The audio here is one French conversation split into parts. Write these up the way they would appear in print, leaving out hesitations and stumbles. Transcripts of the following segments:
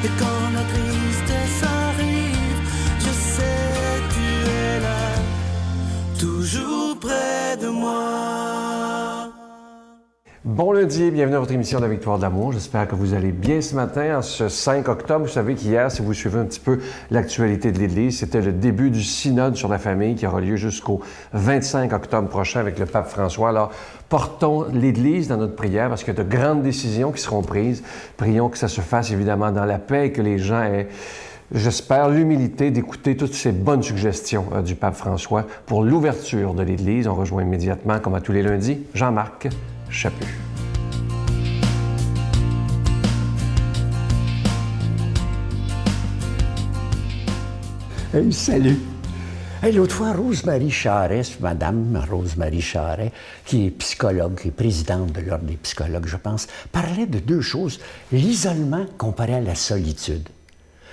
Et quand la tristesse arrive, je sais tu es là, toujours près de moi. Bon lundi et bienvenue à votre émission de la Victoire de l'amour. J'espère que vous allez bien ce matin, en ce 5 octobre. Vous savez qu'hier, si vous suivez un petit peu l'actualité de l'Église, c'était le début du synode sur la famille qui aura lieu jusqu'au 25 octobre prochain avec le pape François. Alors, portons l'Église dans notre prière parce qu'il y a de grandes décisions qui seront prises. Prions que ça se fasse évidemment dans la paix et que les gens aient, j'espère, l'humilité d'écouter toutes ces bonnes suggestions du pape François pour l'ouverture de l'Église. On rejoint immédiatement, comme à tous les lundis, Jean-Marc Chaput. Hey, salut! Hey, l'autre fois, Rose-Marie Charret, Madame Rose-Marie Charret, qui est psychologue, qui est présidente de l'Ordre des psychologues, je pense, parlait de deux choses. L'isolement comparé à la solitude.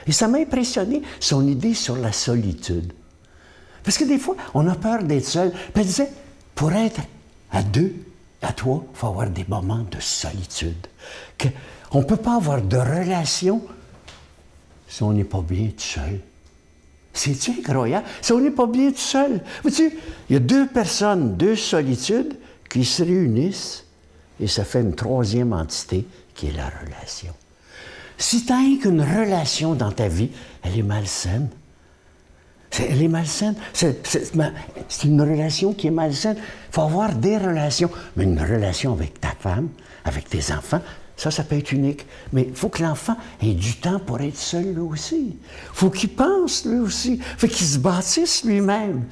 Et ça m'a impressionné, son idée sur la solitude. Parce que des fois, on a peur d'être seul. Puis elle disait, pour être à deux, à trois, il faut avoir des moments de solitude. On ne peut pas avoir de relation si on n'est pas bien tout seul. C'est-tu incroyable? Si on n'est pas bien tout seul. Vois-tu, il y a deux personnes, deux solitudes qui se réunissent et ça fait une troisième entité qui est la relation. Si tu as qu'une relation dans ta vie, elle est malsaine. Elle est malsaine. C'est une relation qui est malsaine. Il faut avoir des relations. Mais une relation avec ta femme, avec tes enfants, ça peut être unique. Mais il faut que l'enfant ait du temps pour être seul, lui aussi. Il faut qu'il pense, lui aussi. Il faut qu'il se bâtisse lui-même.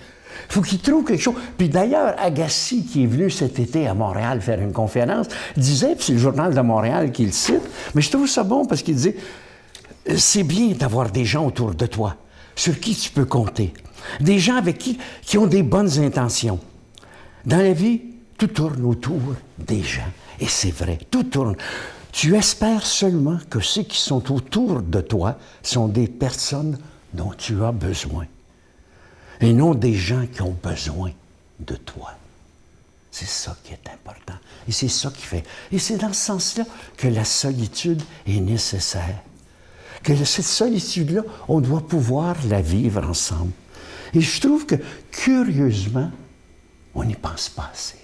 Il faut qu'il trouve quelque chose. Puis d'ailleurs, Agassi, qui est venu cet été à Montréal faire une conférence, disait, puis c'est le Journal de Montréal qui le cite, mais je trouve ça bon parce qu'il dit « C'est bien d'avoir des gens autour de toi sur qui tu peux compter. Des gens avec qui ont des bonnes intentions. Dans la vie, tout tourne autour des gens. Et c'est vrai, tout tourne. Tu espères seulement que ceux qui sont autour de toi sont des personnes dont tu as besoin. Et non des gens qui ont besoin de toi. C'est ça qui est important. Et c'est ça qui fait. Et c'est dans ce sens-là que la solitude est nécessaire. Que cette solitude-là, on doit pouvoir la vivre ensemble. Et je trouve que, curieusement, on n'y pense pas assez.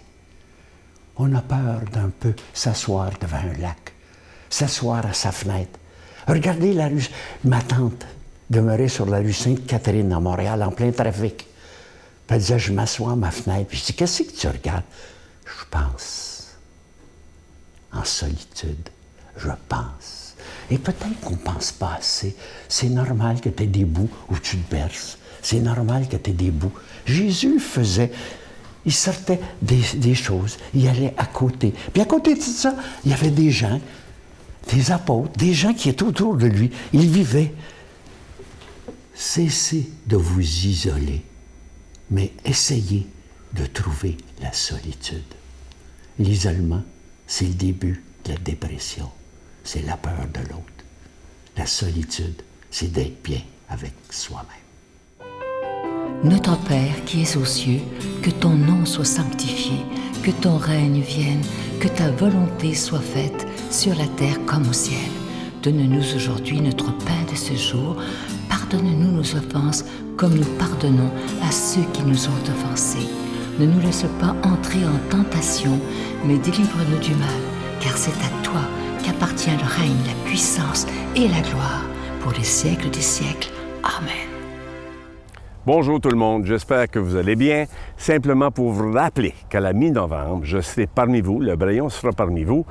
On a peur d'un peu s'asseoir devant un lac, s'asseoir à sa fenêtre. Regardez la rue. Ma tante demeurait sur la rue Sainte-Catherine à Montréal, en plein trafic. Puis elle disait, je m'assois à ma fenêtre. Puis je dis, qu'est-ce que tu regardes? Je pense. En solitude, je pense. Et peut-être qu'on ne pense pas assez. C'est normal que tu aies des bouts où tu te berces. C'est normal que tu aies des bouts. Jésus le faisait. Il sortait des choses. Il allait à côté. Puis à côté de ça, il y avait des gens, des apôtres, des gens qui étaient autour de lui. Il vivait. Cessez de vous isoler, mais essayez de trouver la solitude. L'isolement, c'est le début de la dépression. C'est la peur de l'autre. La solitude, c'est d'être bien avec soi-même. Notre Père qui es aux cieux, que ton nom soit sanctifié, que ton règne vienne, que ta volonté soit faite sur la terre comme au ciel. Donne-nous aujourd'hui notre pain de ce jour. Pardonne-nous nos offenses comme nous pardonnons à ceux qui nous ont offensés. Ne nous laisse pas entrer en tentation, mais délivre-nous du mal, car c'est à toi qu'appartient le règne, la puissance et la gloire pour les siècles des siècles. Amen. Bonjour tout le monde, j'espère que vous allez bien. Simplement pour vous rappeler qu'à la mi-novembre, je serai parmi vous, le Braillon sera parmi vous,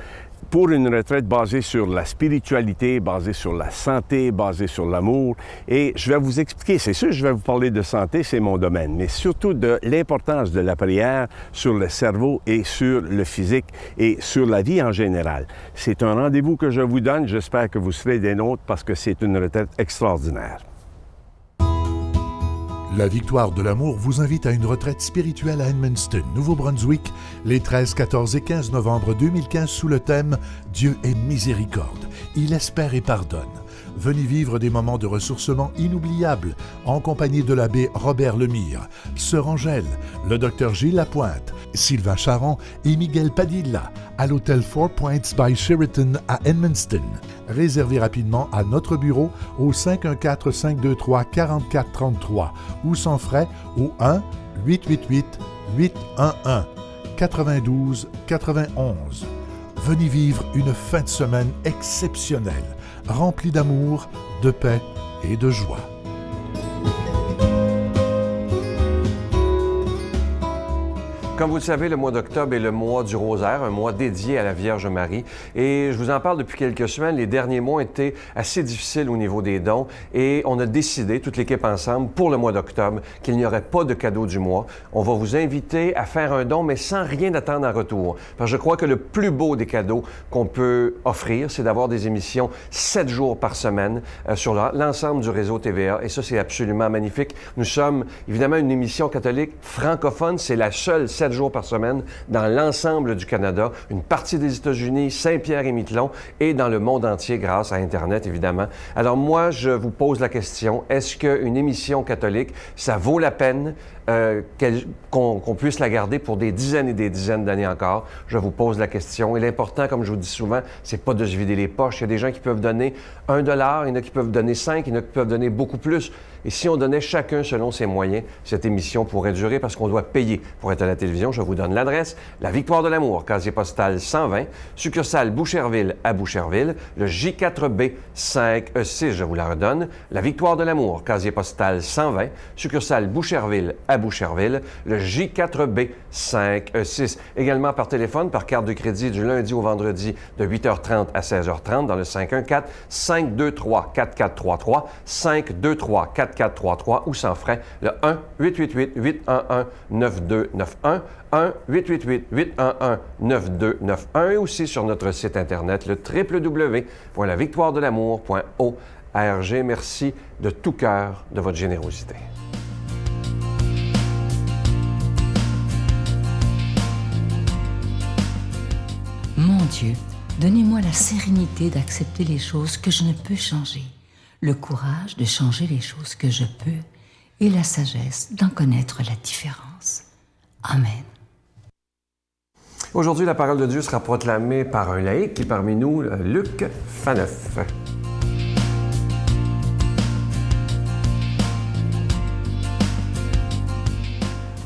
pour une retraite basée sur la spiritualité, basée sur la santé, basée sur l'amour. Et je vais vous expliquer, c'est sûr, je vais vous parler de santé, c'est mon domaine, mais surtout de l'importance de la prière sur le cerveau et sur le physique et sur la vie en général. C'est un rendez-vous que je vous donne, j'espère que vous serez des nôtres parce que c'est une retraite extraordinaire. La Victoire de l'amour vous invite à une retraite spirituelle à Edmundston, Nouveau-Brunswick, les 13, 14 et 15 novembre 2015 sous le thème « Dieu est miséricorde, il espère et pardonne ». venez vivre des moments de ressourcement inoubliables en compagnie de l'abbé Robert Lemire, Sœur Angèle, le docteur Gilles Lapointe, Sylvain Charon et Miguel Padilla à l'hôtel Four Points by Sheraton à Edmundston. Réservez rapidement à notre bureau au 514-523-4433 ou sans frais au 1-888-811-92-91. Venez vivre une fin de semaine exceptionnelle, remplie d'amour, de paix et de joie. Comme vous le savez, le mois d'octobre est le mois du rosaire, un mois dédié à la Vierge Marie. Et je vous en parle depuis quelques semaines. Les derniers mois étaient assez difficiles au niveau des dons. Et on a décidé, toute l'équipe ensemble, pour le mois d'octobre, qu'il n'y aurait pas de cadeau du mois. On va vous inviter à faire un don, mais sans rien attendre en retour. Parce que je crois que le plus beau des cadeaux qu'on peut offrir, c'est d'avoir des émissions 7 jours par semaine sur l'ensemble du réseau TVA. Et ça, c'est absolument magnifique. Nous sommes évidemment une émission catholique francophone. C'est la seule 7 jours par semaine dans l'ensemble du Canada, une partie des États-Unis, Saint-Pierre-et-Miquelon et dans le monde entier grâce à Internet, évidemment. Alors moi, je vous pose la question, est-ce qu'une émission catholique, ça vaut la peine qu'on puisse la garder pour des dizaines et des dizaines d'années encore? Je vous pose la question. Et l'important, comme je vous dis souvent, c'est pas de se vider les poches. Il y a des gens qui peuvent donner $1, il y en a qui peuvent donner 5, il y en a qui peuvent donner beaucoup plus. Et si on donnait chacun selon ses moyens, cette émission pourrait durer parce qu'on doit payer pour être à la télévision. Je vous donne l'adresse. La Victoire de l'Amour, casier postal 120, succursale Boucherville à Boucherville, le J4B 5E6, je vous la redonne. La Victoire de l'Amour, casier postal 120, succursale Boucherville à Boucherville, le J4B 5E6. Également par téléphone, par carte de crédit du lundi au vendredi de 8h30 à 16h30 dans le 514-523-4433, 523-4433 ou sans frais, le 1-888-811-9291, 1-888-811-9291 et aussi sur notre site Internet, le www.lavictoiredelamour.org. Merci de tout cœur de votre générosité. Mon Dieu, donnez-moi la sérénité d'accepter les choses que je ne peux changer, le courage de changer les choses que je peux et la sagesse d'en connaître la différence. Amen. Aujourd'hui, la parole de Dieu sera proclamée par un laïc qui est parmi nous, Luc Faneuf.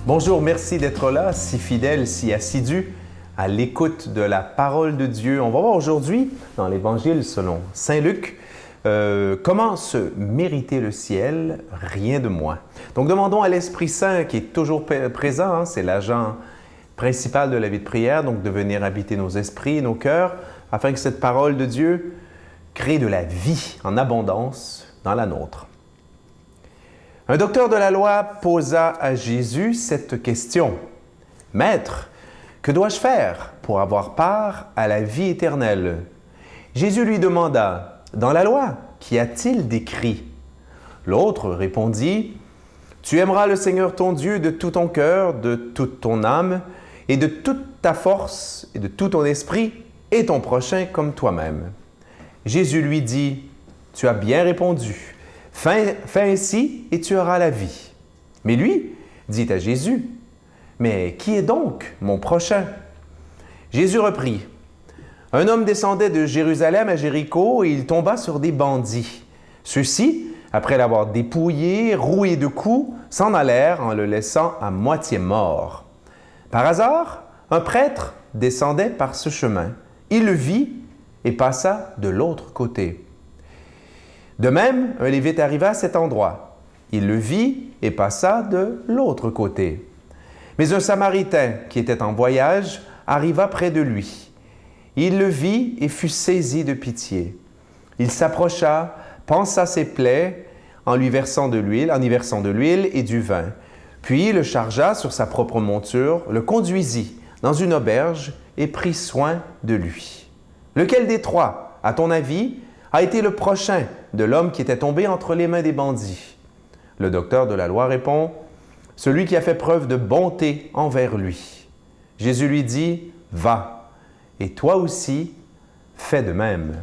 Bonjour, merci d'être là, si fidèle, si assidu à l'écoute de la parole de Dieu. On va voir aujourd'hui, dans l'Évangile selon Saint Luc, comment se mériter le ciel, rien de moins. Donc demandons à l'Esprit Saint qui est toujours présent, c'est l'agent principal de la vie de prière, donc de venir habiter nos esprits et nos cœurs, afin que cette parole de Dieu crée de la vie en abondance dans la nôtre. Un docteur de la loi posa à Jésus cette question. « Maître, que dois-je faire pour avoir part à la vie éternelle? » Jésus lui demanda, « Dans la loi, qu'y a-t-il d'écrit? » L'autre répondit, « Tu aimeras le Seigneur ton Dieu de tout ton cœur, de toute ton âme, et de toute ta force, et de tout ton esprit, et ton prochain comme toi-même. » Jésus lui dit, « Tu as bien répondu. Fais ainsi, et tu auras la vie. » Mais lui dit à Jésus, « Mais qui est donc mon prochain? » Jésus reprit, « Un homme descendait de Jérusalem à Jéricho et il tomba sur des bandits. Ceux-ci, après l'avoir dépouillé, roué de coups, s'en allèrent en le laissant à moitié mort. Par hasard, un prêtre descendait par ce chemin. Il le vit et passa de l'autre côté. De même, un Lévite arriva à cet endroit. Il le vit et passa de l'autre côté. Mais un Samaritain qui était en voyage arriva près de lui. Il le vit et fut saisi de pitié. Il s'approcha, pansa ses plaies en y versant de l'huile et du vin. Puis le chargea sur sa propre monture, le conduisit dans une auberge et prit soin de lui. Lequel des trois, à ton avis, a été le prochain de l'homme qui était tombé entre les mains des bandits? Le docteur de la loi répond, « Celui qui a fait preuve de bonté envers lui. » Jésus lui dit, « Va, et toi aussi, fais de même. »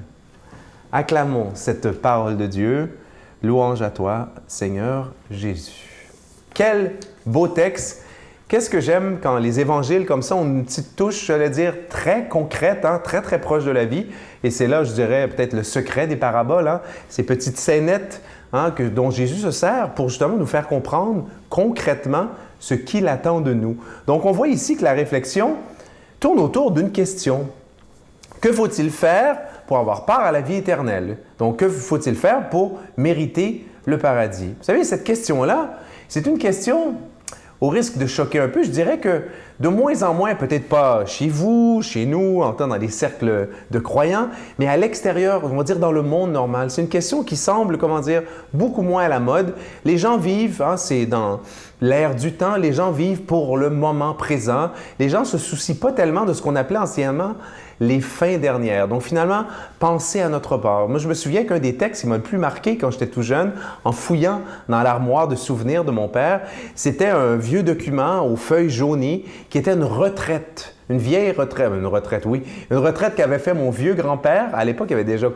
Acclamons cette parole de Dieu. Louange à toi, Seigneur Jésus. Quel beau texte! Qu'est-ce que j'aime quand les évangiles comme ça ont une petite touche, j'allais dire, très concrète, hein, très, très proche de la vie. Et c'est là, je dirais, peut-être le secret des paraboles, hein, ces petites scénettes hein, dont Jésus se sert pour justement nous faire comprendre concrètement ce qu'il attend de nous. Donc, on voit ici que la réflexion tourne autour d'une question. Que faut-il faire pour avoir part à la vie éternelle? Donc, que faut-il faire pour mériter le paradis? Vous savez, cette question-là, c'est une question, au risque de choquer un peu, je dirais que de moins en moins, peut-être pas chez vous, chez nous, en temps dans les cercles de croyants, mais à l'extérieur, on va dire dans le monde normal. C'est une question qui semble, comment dire, beaucoup moins à la mode. Les gens vivent, hein, c'est dans l'ère du temps, les gens vivent pour le moment présent. Les gens ne se soucient pas tellement de ce qu'on appelait anciennement les fins dernières. Donc finalement, pensez à notre part. Moi, je me souviens qu'un des textes qui m'a le plus marqué quand j'étais tout jeune, en fouillant dans l'armoire de souvenirs de mon père, c'était un vieux document aux feuilles jaunies qui était une retraite. Une vieille retraite, une retraite qu'avait fait mon vieux grand-père. À l'époque, il avait déjà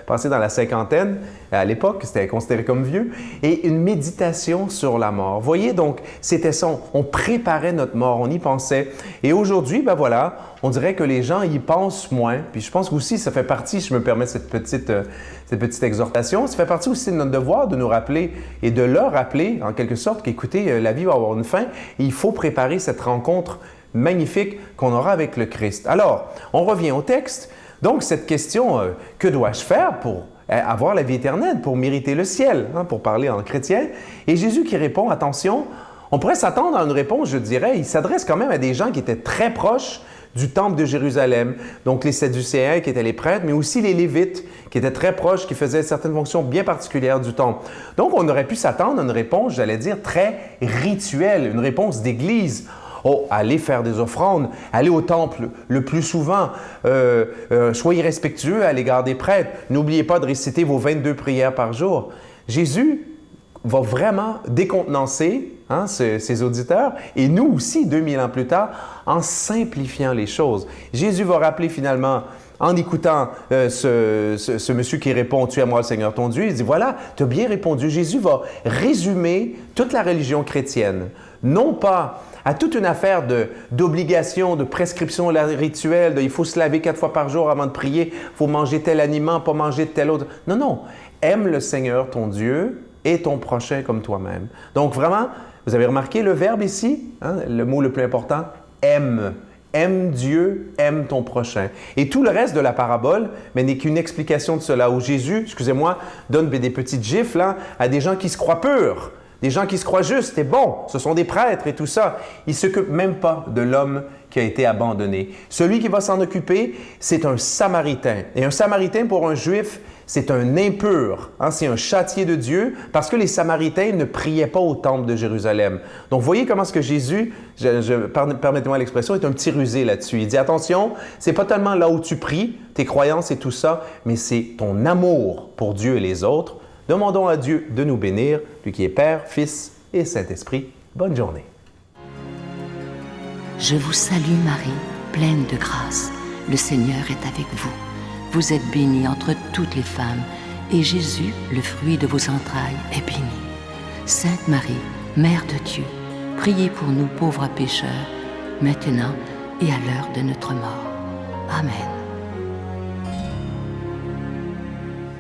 passé dans la cinquantaine. À l'époque, c'était considéré comme vieux. Et une méditation sur la mort. Vous voyez, donc, c'était ça. On préparait notre mort, on y pensait. Et aujourd'hui, ben voilà, on dirait que les gens y pensent moins. Puis je pense aussi, ça fait partie, je me permets cette petite exhortation, ça fait partie aussi de notre devoir de nous rappeler et de leur rappeler, en quelque sorte, qu'écoutez, la vie va avoir une fin et il faut préparer cette rencontre magnifique qu'on aura avec le Christ. Alors, on revient au texte. Donc, cette question, que dois-je faire pour avoir la vie éternelle, pour mériter le ciel, hein, pour parler en chrétien? Et Jésus qui répond, attention, on pourrait s'attendre à une réponse, je dirais, il s'adresse quand même à des gens qui étaient très proches du temple de Jérusalem, donc les Sadducéens qui étaient les prêtres, mais aussi les Lévites qui étaient très proches, qui faisaient certaines fonctions bien particulières du temple. Donc, on aurait pu s'attendre à une réponse, j'allais dire, très rituelle, une réponse d'Église. Oh, allez faire des offrandes, allez au temple le plus souvent, soyez respectueux à l'égard des prêtres, n'oubliez pas de réciter vos 22 prières par jour. Jésus va vraiment décontenancer hein, ses auditeurs et nous aussi, 2000 ans plus tard, en simplifiant les choses. Jésus va rappeler finalement, en écoutant ce monsieur qui répond « Tu es moi le Seigneur ton Dieu », il dit « Voilà, tu as bien répondu ». Jésus va résumer toute la religion chrétienne, non pas à toute une affaire d'obligation, de prescription rituelle, il faut se laver 4 fois par jour avant de prier, il faut manger tel aliment, pas manger tel autre. Non, non. Aime le Seigneur, ton Dieu, et ton prochain comme toi-même. Donc vraiment, vous avez remarqué le verbe ici, hein, le mot le plus important, aime. Aime Dieu, aime ton prochain. Et tout le reste de la parabole n'est qu'une explication de cela, où Jésus, donne des petites gifles hein, à des gens qui se croient purs. Des gens qui se croient justes et bons, ce sont des prêtres et tout ça. Ils ne s'occupent même pas de l'homme qui a été abandonné. Celui qui va s'en occuper, c'est un Samaritain. Et un Samaritain, pour un Juif, c'est un impur. Hein? C'est un châtié de Dieu parce que les Samaritains ne priaient pas au temple de Jérusalem. Donc, vous voyez comment est-ce que Jésus, permettez-moi l'expression, est un petit rusé là-dessus. Il dit, attention, c'est pas tellement là où tu pries, tes croyances et tout ça, mais c'est ton amour pour Dieu et les autres. Demandons à Dieu de nous bénir, lui qui est Père, Fils et Saint-Esprit. Bonne journée. Je vous salue Marie, pleine de grâce. Le Seigneur est avec vous. Vous êtes bénie entre toutes les femmes, et Jésus, le fruit de vos entrailles, est béni. Sainte Marie, Mère de Dieu, priez pour nous pauvres pécheurs, maintenant et à l'heure de notre mort. Amen.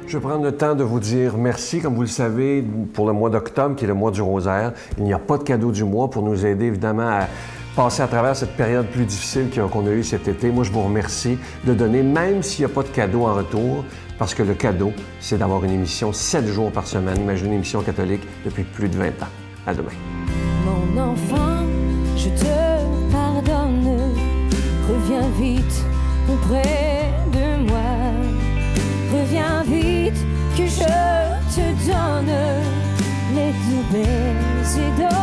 Je vais prendre le temps de vous dire merci. Comme vous le savez, pour le mois d'octobre, qui est le mois du rosaire, il n'y a pas de cadeau du mois pour nous aider, évidemment, à passer à travers cette période plus difficile qu'on a eue cet été. Moi, je vous remercie de donner, même s'il n'y a pas de cadeau en retour, parce que le cadeau, c'est d'avoir une émission 7 jours par semaine. Imaginez une émission catholique depuis plus de 20 ans. À demain. Mon enfant, je te pardonne. Reviens vite auprès de moi. Reviens vite que je te donne les deux baisers d'or.